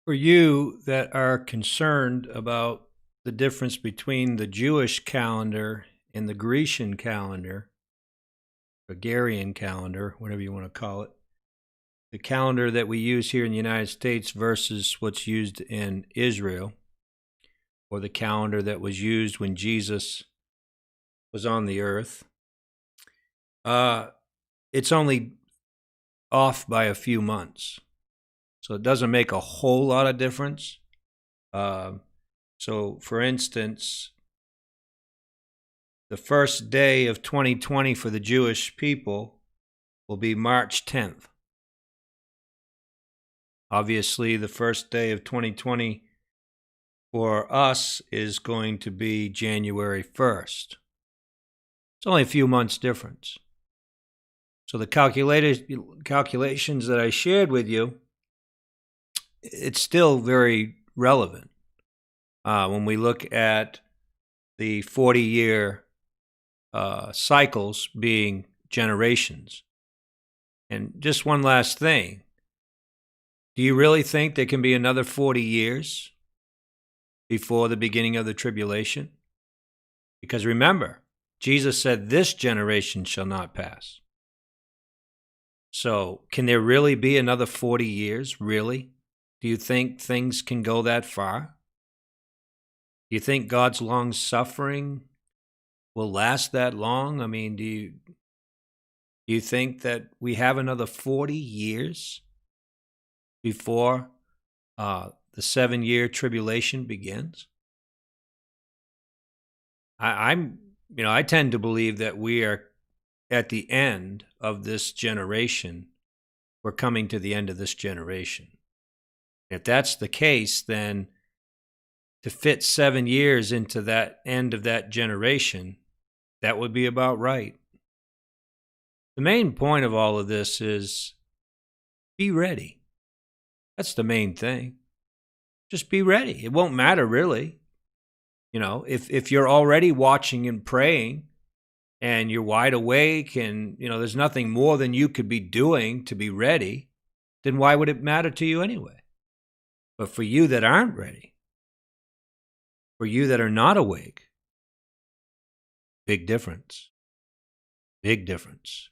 For you that are concerned about the difference between the Jewish calendar and the Grecian calendar, Gregorian calendar, whatever you want to call it, the calendar that we use here in the United States versus what's used in Israel, or the calendar that was used when Jesus was on the earth, it's only off by a few months. So it doesn't make a whole lot of difference. So, for instance, the first day of 2020 for the Jewish people will be March 10th. Obviously, the first day of 2020 for us is going to be January 1st. It's only a few months difference. So the calculations that I shared with you, it's still very relevant when we look at the 40-year cycles being generations. And just one last thing. Do you really think there can be another 40 years before the beginning of the tribulation? Because remember, Jesus said, "This generation shall not pass." So can there really be another 40 years? Really? Do you think things can go that far? Do you think God's long suffering will last that long? I mean, do you think that we have another 40 years before the 7-year tribulation begins? I tend to believe that we are at the end of this generation. We're coming to the end of this generation. If that's the case, then to fit 7 years into that end of that generation, that would be about right. The main point of all of this is be ready. That's the main thing. Just be ready. It won't matter really. If you're already watching and praying and you're wide awake and, there's nothing more than you could be doing to be ready, then why would it matter to you anyway? But for you that aren't ready, for you that are not awake, big difference. Big difference.